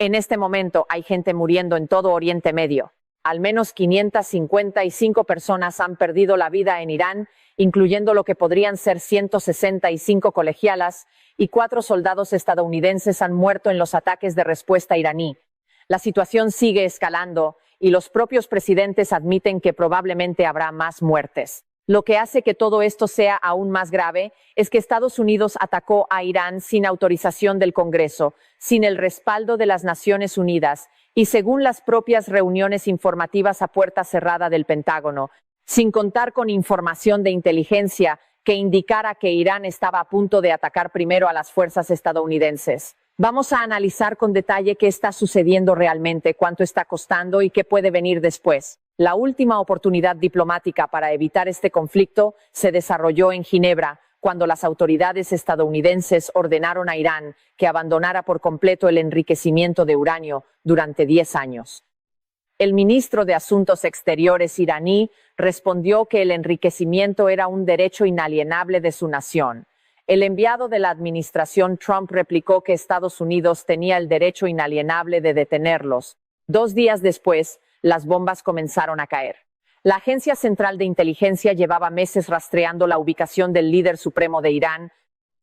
En este momento hay gente muriendo en todo Oriente Medio. Al menos 555 personas han perdido la vida en Irán, incluyendo lo que podrían ser 165 colegialas, y 4 soldados estadounidenses han muerto en los ataques de respuesta iraní. La situación sigue escalando y los propios presidentes admiten que probablemente habrá más muertes. Lo que hace que todo esto sea aún más grave es que Estados Unidos atacó a Irán sin autorización del Congreso, sin el respaldo de las Naciones Unidas y según las propias reuniones informativas a puerta cerrada del Pentágono, sin contar con información de inteligencia que indicara que Irán estaba a punto de atacar primero a las fuerzas estadounidenses. Vamos a analizar con detalle qué está sucediendo realmente, cuánto está costando y qué puede venir después. La última oportunidad diplomática para evitar este conflicto se desarrolló en Ginebra, cuando las autoridades estadounidenses ordenaron a Irán que abandonara por completo el enriquecimiento de uranio durante 10 años. El ministro de Asuntos Exteriores iraní respondió que el enriquecimiento era un derecho inalienable de su nación. El enviado de la administración Trump replicó que Estados Unidos tenía el derecho inalienable de detenerlos. 2 días después, las bombas comenzaron a caer. La Agencia Central de Inteligencia llevaba meses rastreando la ubicación del líder supremo de Irán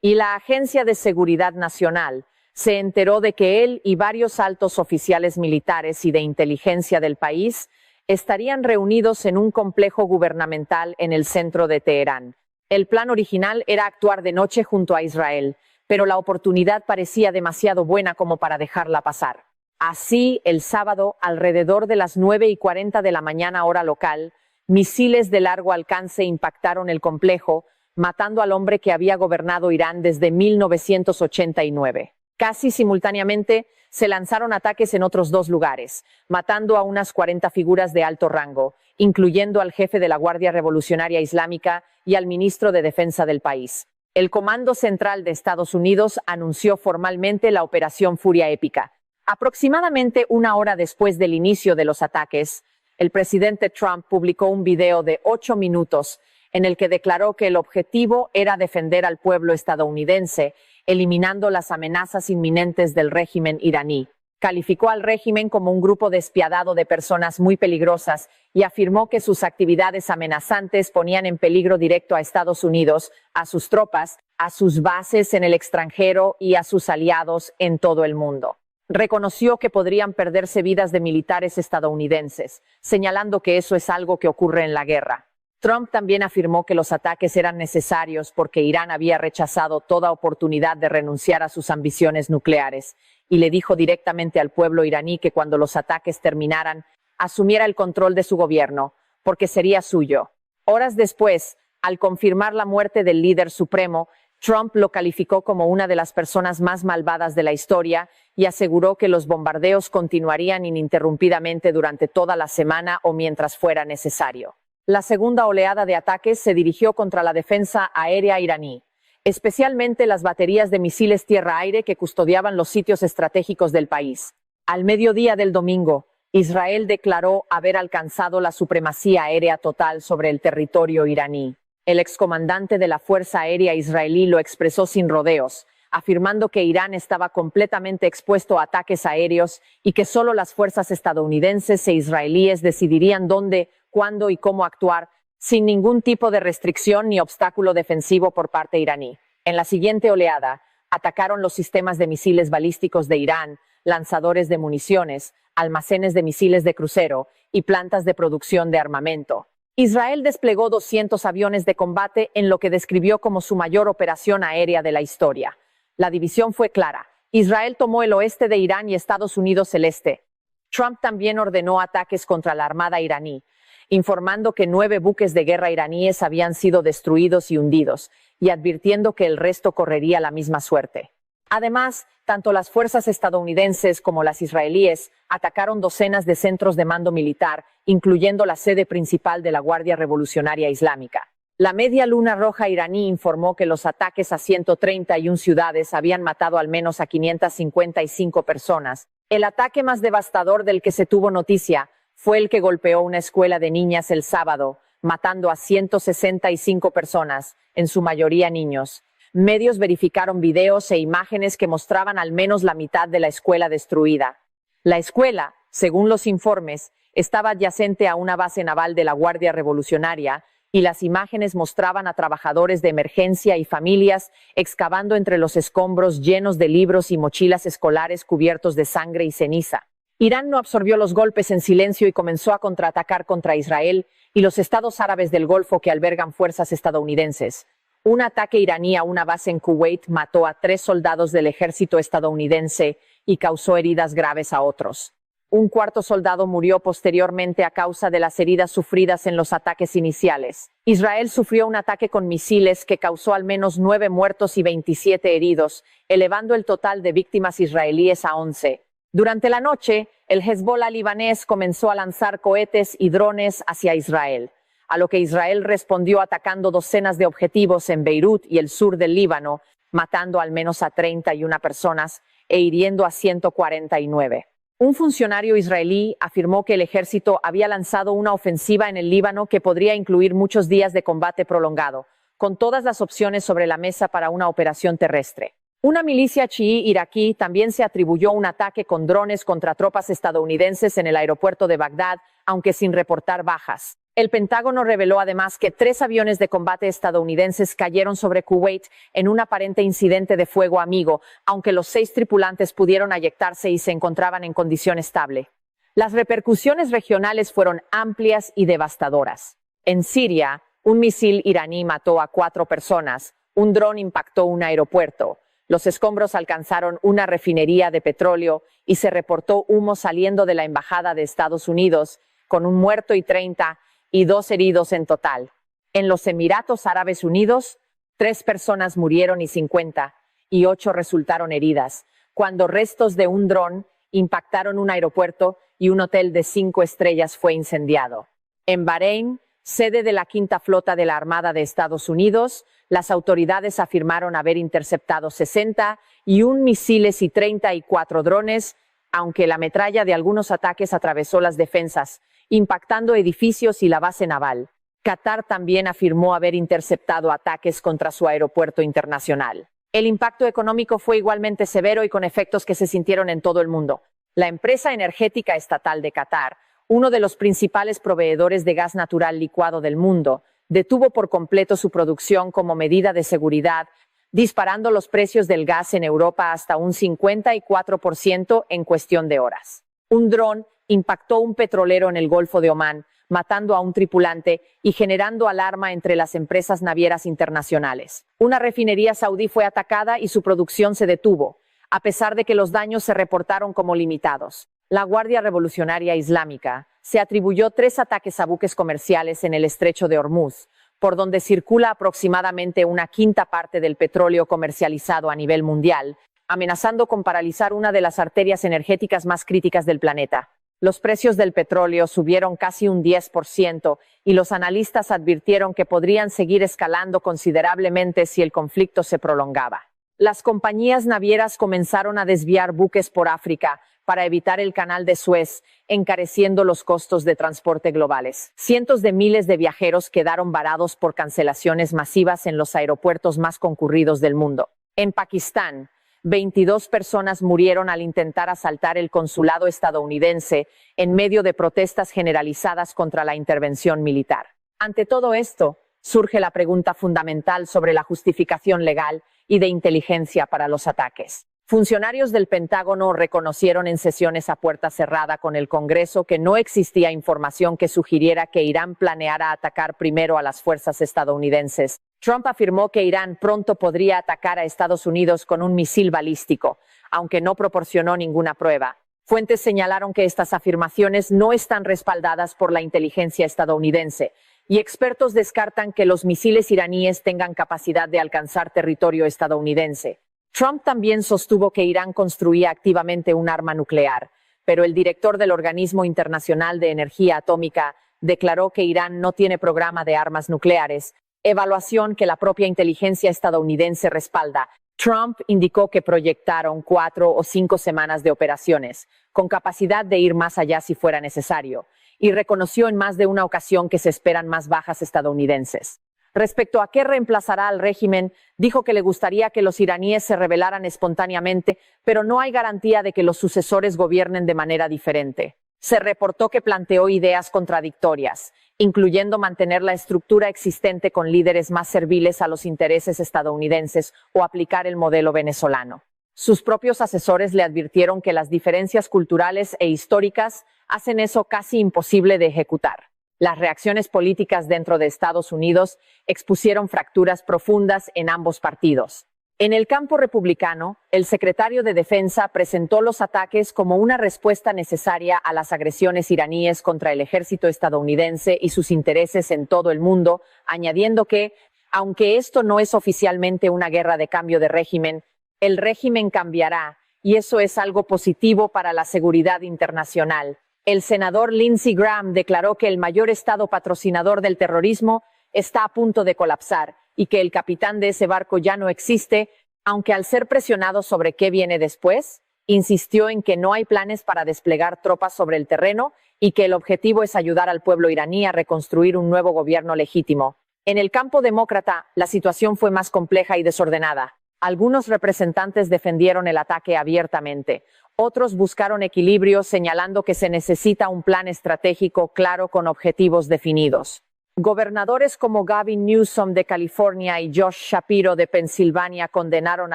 y la Agencia de Seguridad Nacional se enteró de que él y varios altos oficiales militares y de inteligencia del país estarían reunidos en un complejo gubernamental en el centro de Teherán. El plan original era actuar de noche junto a Israel, pero la oportunidad parecía demasiado buena como para dejarla pasar. Así, el sábado, alrededor de las 9:40 de la mañana hora local, misiles de largo alcance impactaron el complejo, matando al hombre que había gobernado Irán desde 1989. Casi simultáneamente, se lanzaron ataques en otros 2 lugares, matando a unas 40 figuras de alto rango, incluyendo al jefe de la Guardia Revolucionaria Islámica y al ministro de Defensa del país. El Comando Central de Estados Unidos anunció formalmente la Operación Furia Épica. Aproximadamente 1 hora después del inicio de los ataques, el presidente Trump publicó un video de 8 minutos en el que declaró que el objetivo era defender al pueblo estadounidense, eliminando las amenazas inminentes del régimen iraní. Calificó al régimen como un grupo despiadado de personas muy peligrosas y afirmó que sus actividades amenazantes ponían en peligro directo a Estados Unidos, a sus tropas, a sus bases en el extranjero y a sus aliados en todo el mundo. Reconoció que podrían perderse vidas de militares estadounidenses, señalando que eso es algo que ocurre en la guerra. Trump también afirmó que los ataques eran necesarios porque Irán había rechazado toda oportunidad de renunciar a sus ambiciones nucleares, y le dijo directamente al pueblo iraní que cuando los ataques terminaran, asumiera el control de su gobierno, porque sería suyo. Horas después, al confirmar la muerte del líder supremo, Trump lo calificó como una de las personas más malvadas de la historia y aseguró que los bombardeos continuarían ininterrumpidamente durante toda la semana o mientras fuera necesario. La segunda oleada de ataques se dirigió contra la defensa aérea iraní, especialmente las baterías de misiles tierra-aire que custodiaban los sitios estratégicos del país. Al mediodía del domingo, Israel declaró haber alcanzado la supremacía aérea total sobre el territorio iraní. El excomandante de la Fuerza Aérea israelí lo expresó sin rodeos, afirmando que Irán estaba completamente expuesto a ataques aéreos y que solo las fuerzas estadounidenses e israelíes decidirían dónde, cuándo y cómo actuar, sin ningún tipo de restricción ni obstáculo defensivo por parte iraní. En la siguiente oleada, atacaron los sistemas de misiles balísticos de Irán, lanzadores de municiones, almacenes de misiles de crucero y plantas de producción de armamento. Israel desplegó 200 aviones de combate en lo que describió como su mayor operación aérea de la historia. La división fue clara. Israel tomó el oeste de Irán y Estados Unidos el este. Trump también ordenó ataques contra la armada iraní, informando que 9 buques de guerra iraníes habían sido destruidos y hundidos, y advirtiendo que el resto correría la misma suerte. Además, tanto las fuerzas estadounidenses como las israelíes atacaron docenas de centros de mando militar, incluyendo la sede principal de la Guardia Revolucionaria Islámica. La Media Luna Roja iraní informó que los ataques a 131 ciudades habían matado al menos a 555 personas. El ataque más devastador del que se tuvo noticia fue el que golpeó una escuela de niñas el sábado, matando a 165 personas, en su mayoría niños. Medios verificaron videos e imágenes que mostraban al menos la mitad de la escuela destruida. La escuela, según los informes, estaba adyacente a una base naval de la Guardia Revolucionaria, y las imágenes mostraban a trabajadores de emergencia y familias excavando entre los escombros llenos de libros y mochilas escolares cubiertos de sangre y ceniza. Irán no absorbió los golpes en silencio y comenzó a contraatacar contra Israel y los estados árabes del Golfo que albergan fuerzas estadounidenses. Un ataque iraní a una base en Kuwait mató a 3 soldados del ejército estadounidense y causó heridas graves a otros. Un cuarto soldado murió posteriormente a causa de las heridas sufridas en los ataques iniciales. Israel sufrió un ataque con misiles que causó al menos 9 muertos y 27 heridos, elevando el total de víctimas israelíes a 11. Durante la noche, el Hezbollah libanés comenzó a lanzar cohetes y drones hacia Israel, a lo que Israel respondió atacando docenas de objetivos en Beirut y el sur del Líbano, matando al menos a 31 personas e hiriendo a 149. Un funcionario israelí afirmó que el ejército había lanzado una ofensiva en el Líbano que podría incluir muchos días de combate prolongado, con todas las opciones sobre la mesa para una operación terrestre. Una milicia chií iraquí también se atribuyó un ataque con drones contra tropas estadounidenses en el aeropuerto de Bagdad, aunque sin reportar bajas. El Pentágono reveló además que 3 aviones de combate estadounidenses cayeron sobre Kuwait en un aparente incidente de fuego amigo, aunque los 6 tripulantes pudieron eyectarse y se encontraban en condición estable. Las repercusiones regionales fueron amplias y devastadoras. En Siria, un misil iraní mató a 4 personas, un dron impactó un aeropuerto. Los escombros alcanzaron una refinería de petróleo y se reportó humo saliendo de la embajada de Estados Unidos, con un muerto y 32 heridos en total. En los Emiratos Árabes Unidos, 3 personas murieron y 58 resultaron heridas, cuando restos de un dron impactaron un aeropuerto y un hotel de 5 estrellas fue incendiado. En Bahrein, sede de la Quinta Flota de la Armada de Estados Unidos, las autoridades afirmaron haber interceptado 61 misiles y 34 drones, aunque la metralla de algunos ataques atravesó las defensas, impactando edificios y la base naval. Qatar también afirmó haber interceptado ataques contra su aeropuerto internacional. El impacto económico fue igualmente severo y con efectos que se sintieron en todo el mundo. La empresa energética estatal de Qatar, uno de los principales proveedores de gas natural licuado del mundo, detuvo por completo su producción como medida de seguridad, disparando los precios del gas en Europa hasta un 54% en cuestión de horas. Un dron impactó un petrolero en el Golfo de Omán, matando a un tripulante y generando alarma entre las empresas navieras internacionales. Una refinería saudí fue atacada y su producción se detuvo, a pesar de que los daños se reportaron como limitados. La Guardia Revolucionaria Islámica se atribuyó 3 ataques a buques comerciales en el estrecho de Hormuz, por donde circula aproximadamente una quinta parte del petróleo comercializado a nivel mundial, amenazando con paralizar una de las arterias energéticas más críticas del planeta. Los precios del petróleo subieron casi un 10% y los analistas advirtieron que podrían seguir escalando considerablemente si el conflicto se prolongaba. Las compañías navieras comenzaron a desviar buques por África para evitar el canal de Suez, encareciendo los costos de transporte globales. Cientos de miles de viajeros quedaron varados por cancelaciones masivas en los aeropuertos más concurridos del mundo. En Pakistán, 22 personas murieron al intentar asaltar el consulado estadounidense en medio de protestas generalizadas contra la intervención militar. Ante todo esto, surge la pregunta fundamental sobre la justificación legal y de inteligencia para los ataques. Funcionarios del Pentágono reconocieron en sesiones a puerta cerrada con el Congreso que no existía información que sugiriera que Irán planeara atacar primero a las fuerzas estadounidenses. Trump afirmó que Irán pronto podría atacar a Estados Unidos con un misil balístico, aunque no proporcionó ninguna prueba. Fuentes señalaron que estas afirmaciones no están respaldadas por la inteligencia estadounidense, y expertos descartan que los misiles iraníes tengan capacidad de alcanzar territorio estadounidense. Trump también sostuvo que Irán construía activamente un arma nuclear, pero el director del Organismo Internacional de Energía Atómica declaró que Irán no tiene programa de armas nucleares, evaluación que la propia inteligencia estadounidense respalda. Trump indicó que proyectaron 4 o 5 semanas de operaciones, con capacidad de ir más allá si fuera necesario, y reconoció en más de una ocasión que se esperan más bajas estadounidenses. Respecto a qué reemplazará al régimen, dijo que le gustaría que los iraníes se rebelaran espontáneamente, pero no hay garantía de que los sucesores gobiernen de manera diferente. Se reportó que planteó ideas contradictorias, incluyendo mantener la estructura existente con líderes más serviles a los intereses estadounidenses o aplicar el modelo venezolano. Sus propios asesores le advirtieron que las diferencias culturales e históricas hacen eso casi imposible de ejecutar. Las reacciones políticas dentro de Estados Unidos expusieron fracturas profundas en ambos partidos. En el campo republicano, el secretario de Defensa presentó los ataques como una respuesta necesaria a las agresiones iraníes contra el ejército estadounidense y sus intereses en todo el mundo, añadiendo que, aunque esto no es oficialmente una guerra de cambio de régimen, el régimen cambiará, y eso es algo positivo para la seguridad internacional. El senador Lindsey Graham declaró que el mayor estado patrocinador del terrorismo está a punto de colapsar y que el capitán de ese barco ya no existe, aunque al ser presionado sobre qué viene después, insistió en que no hay planes para desplegar tropas sobre el terreno y que el objetivo es ayudar al pueblo iraní a reconstruir un nuevo gobierno legítimo. En el campo demócrata, la situación fue más compleja y desordenada. Algunos representantes defendieron el ataque abiertamente. Otros buscaron equilibrio, señalando que se necesita un plan estratégico claro con objetivos definidos. Gobernadores como Gavin Newsom de California y Josh Shapiro de Pensilvania condenaron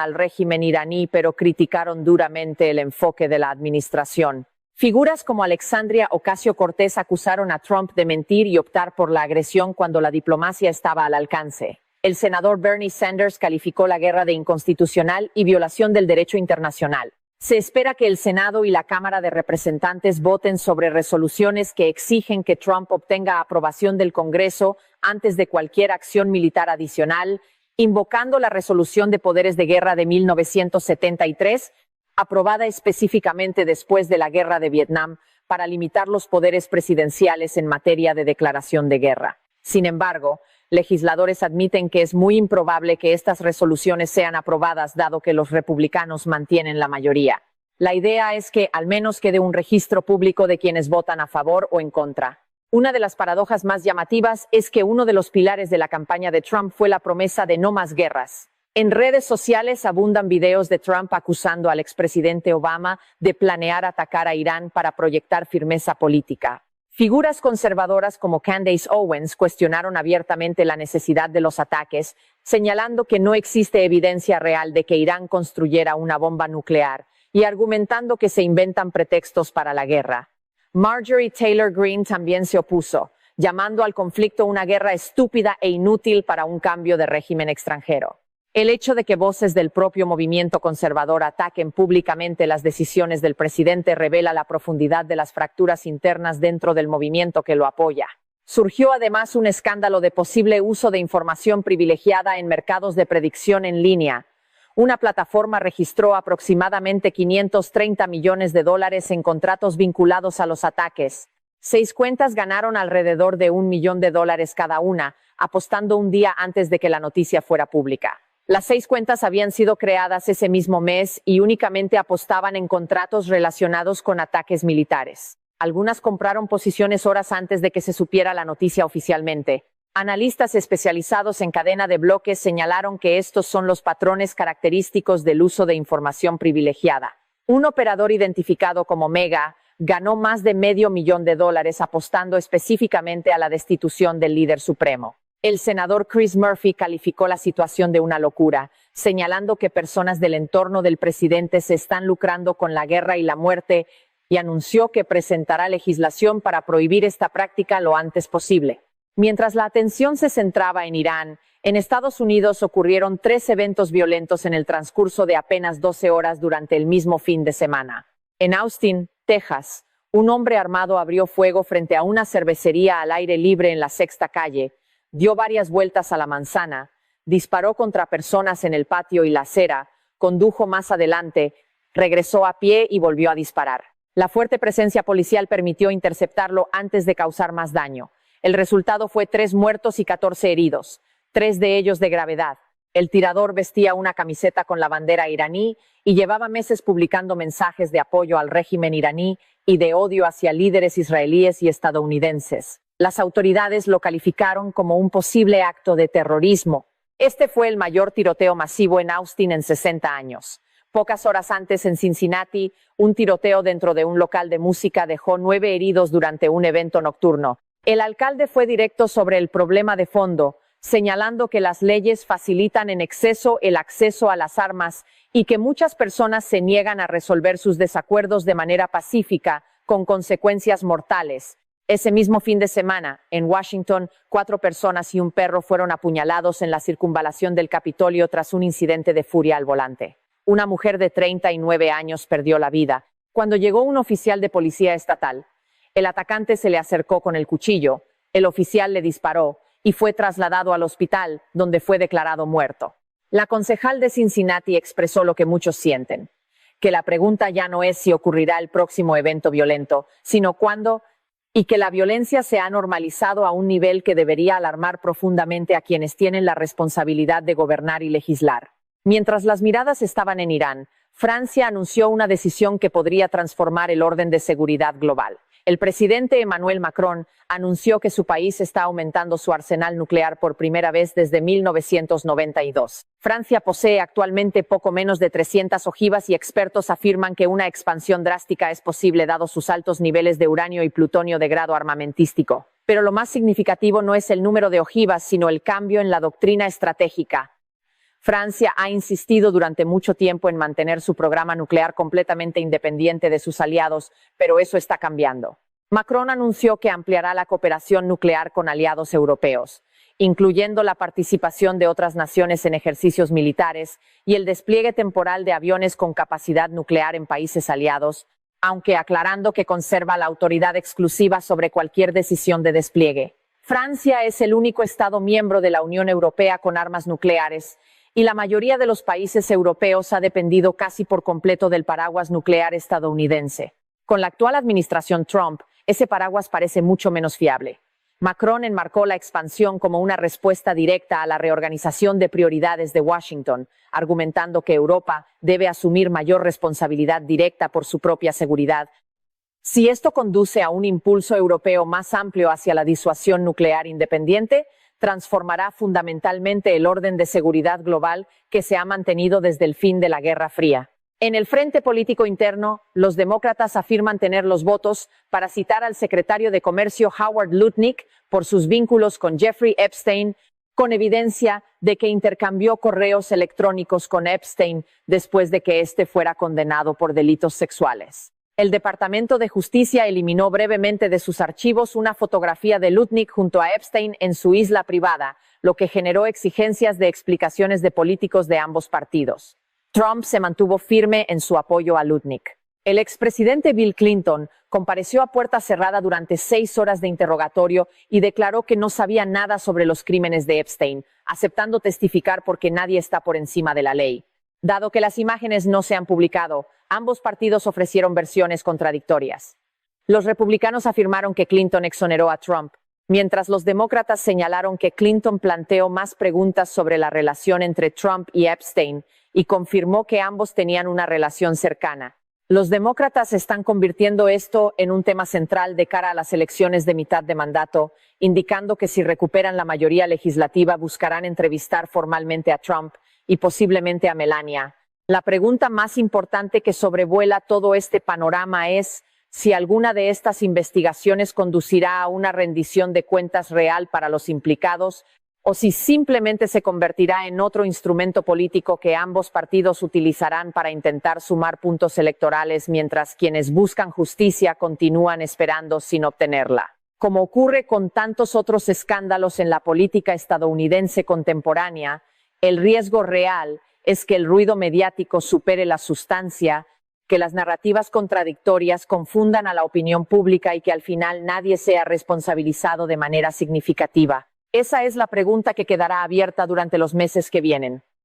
al régimen iraní, pero criticaron duramente el enfoque de la administración. Figuras como Alexandria Ocasio-Cortez acusaron a Trump de mentir y optar por la agresión cuando la diplomacia estaba al alcance. El senador Bernie Sanders calificó la guerra de inconstitucional y violación del derecho internacional. Se espera que el Senado y la Cámara de Representantes voten sobre resoluciones que exigen que Trump obtenga aprobación del Congreso antes de cualquier acción militar adicional, invocando la Resolución de Poderes de Guerra de 1973, aprobada específicamente después de la Guerra de Vietnam, para limitar los poderes presidenciales en materia de declaración de guerra. Sin embargo, legisladores admiten que es muy improbable que estas resoluciones sean aprobadas dado que los republicanos mantienen la mayoría. La idea es que al menos quede un registro público de quienes votan a favor o en contra. Una de las paradojas más llamativas es que uno de los pilares de la campaña de Trump fue la promesa de no más guerras. En redes sociales abundan videos de Trump acusando al expresidente Obama de planear atacar a Irán para proyectar firmeza política. Figuras conservadoras como Candace Owens cuestionaron abiertamente la necesidad de los ataques, señalando que no existe evidencia real de que Irán construyera una bomba nuclear y argumentando que se inventan pretextos para la guerra. Marjorie Taylor Greene también se opuso, llamando al conflicto una guerra estúpida e inútil para un cambio de régimen extranjero. El hecho de que voces del propio movimiento conservador ataquen públicamente las decisiones del presidente revela la profundidad de las fracturas internas dentro del movimiento que lo apoya. Surgió además un escándalo de posible uso de información privilegiada en mercados de predicción en línea. Una plataforma registró aproximadamente $530 millones en contratos vinculados a los ataques. 6 cuentas ganaron alrededor de $1 millón cada una, apostando un día antes de que la noticia fuera pública. Las 6 cuentas habían sido creadas ese mismo mes y únicamente apostaban en contratos relacionados con ataques militares. Algunas compraron posiciones horas antes de que se supiera la noticia oficialmente. Analistas especializados en cadena de bloques señalaron que estos son los patrones característicos del uso de información privilegiada. Un operador identificado como Mega ganó más de $500,000 apostando específicamente a la destitución del líder supremo. El senador Chris Murphy calificó la situación de una locura, señalando que personas del entorno del presidente se están lucrando con la guerra y la muerte, y anunció que presentará legislación para prohibir esta práctica lo antes posible. Mientras la atención se centraba en Irán, en Estados Unidos ocurrieron 3 eventos violentos en el transcurso de apenas 12 horas durante el mismo fin de semana. En Austin, Texas, un hombre armado abrió fuego frente a una cervecería al aire libre en la Sexta Calle, dio varias vueltas a la manzana, disparó contra personas en el patio y la acera, condujo más adelante, regresó a pie y volvió a disparar. La fuerte presencia policial permitió interceptarlo antes de causar más daño. El resultado fue 3 muertos y 14 heridos, 3 de ellos de gravedad. El tirador vestía una camiseta con la bandera iraní y llevaba meses publicando mensajes de apoyo al régimen iraní y de odio hacia líderes israelíes y estadounidenses. Las autoridades lo calificaron como un posible acto de terrorismo. Este fue el mayor tiroteo masivo en Austin en 60 años. Pocas horas antes, en Cincinnati, un tiroteo dentro de un local de música dejó 9 heridos durante un evento nocturno. El alcalde fue directo sobre el problema de fondo, señalando que las leyes facilitan en exceso el acceso a las armas y que muchas personas se niegan a resolver sus desacuerdos de manera pacífica, con consecuencias mortales. Ese mismo fin de semana, en Washington, 4 personas y un perro fueron apuñalados en la circunvalación del Capitolio tras un incidente de furia al volante. Una mujer de 39 años perdió la vida cuando llegó un oficial de policía estatal. El atacante se le acercó con el cuchillo, el oficial le disparó y fue trasladado al hospital, donde fue declarado muerto. La concejal de Cincinnati expresó lo que muchos sienten, que la pregunta ya no es si ocurrirá el próximo evento violento, sino cuándo, y que la violencia se ha normalizado a un nivel que debería alarmar profundamente a quienes tienen la responsabilidad de gobernar y legislar. Mientras las miradas estaban en Irán, Francia anunció una decisión que podría transformar el orden de seguridad global. El presidente Emmanuel Macron anunció que su país está aumentando su arsenal nuclear por primera vez desde 1992. Francia posee actualmente poco menos de 300 ojivas y expertos afirman que una expansión drástica es posible dados sus altos niveles de uranio y plutonio de grado armamentístico. Pero lo más significativo no es el número de ojivas, sino el cambio en la doctrina estratégica. Francia ha insistido durante mucho tiempo en mantener su programa nuclear completamente independiente de sus aliados, pero eso está cambiando. Macron anunció que ampliará la cooperación nuclear con aliados europeos, incluyendo la participación de otras naciones en ejercicios militares y el despliegue temporal de aviones con capacidad nuclear en países aliados, aunque aclarando que conserva la autoridad exclusiva sobre cualquier decisión de despliegue. Francia es el único Estado miembro de la Unión Europea con armas nucleares, y la mayoría de los países europeos ha dependido casi por completo del paraguas nuclear estadounidense. Con la actual administración Trump, ese paraguas parece mucho menos fiable. Macron enmarcó la expansión como una respuesta directa a la reorganización de prioridades de Washington, argumentando que Europa debe asumir mayor responsabilidad directa por su propia seguridad. Si esto conduce a un impulso europeo más amplio hacia la disuasión nuclear independiente, transformará fundamentalmente el orden de seguridad global que se ha mantenido desde el fin de la Guerra Fría. En el frente político interno, los demócratas afirman tener los votos para citar al secretario de Comercio Howard Lutnick por sus vínculos con Jeffrey Epstein, con evidencia de que intercambió correos electrónicos con Epstein después de que éste fuera condenado por delitos sexuales. El Departamento de Justicia eliminó brevemente de sus archivos una fotografía de Lutnick junto a Epstein en su isla privada, lo que generó exigencias de explicaciones de políticos de ambos partidos. Trump se mantuvo firme en su apoyo a Lutnick. El expresidente Bill Clinton compareció a puerta cerrada durante 6 horas de interrogatorio y declaró que no sabía nada sobre los crímenes de Epstein, aceptando testificar porque nadie está por encima de la ley. Dado que las imágenes no se han publicado, ambos partidos ofrecieron versiones contradictorias. Los republicanos afirmaron que Clinton exoneró a Trump, mientras los demócratas señalaron que Clinton planteó más preguntas sobre la relación entre Trump y Epstein y confirmó que ambos tenían una relación cercana. Los demócratas están convirtiendo esto en un tema central de cara a las elecciones de mitad de mandato, indicando que si recuperan la mayoría legislativa buscarán entrevistar formalmente a Trump y posiblemente a Melania. La pregunta más importante que sobrevuela todo este panorama es si alguna de estas investigaciones conducirá a una rendición de cuentas real para los implicados o si simplemente se convertirá en otro instrumento político que ambos partidos utilizarán para intentar sumar puntos electorales mientras quienes buscan justicia continúan esperando sin obtenerla. Como ocurre con tantos otros escándalos en la política estadounidense contemporánea, el riesgo real es que el ruido mediático supere la sustancia, que las narrativas contradictorias confundan a la opinión pública y que al final nadie sea responsabilizado de manera significativa. Esa es la pregunta que quedará abierta durante los meses que vienen.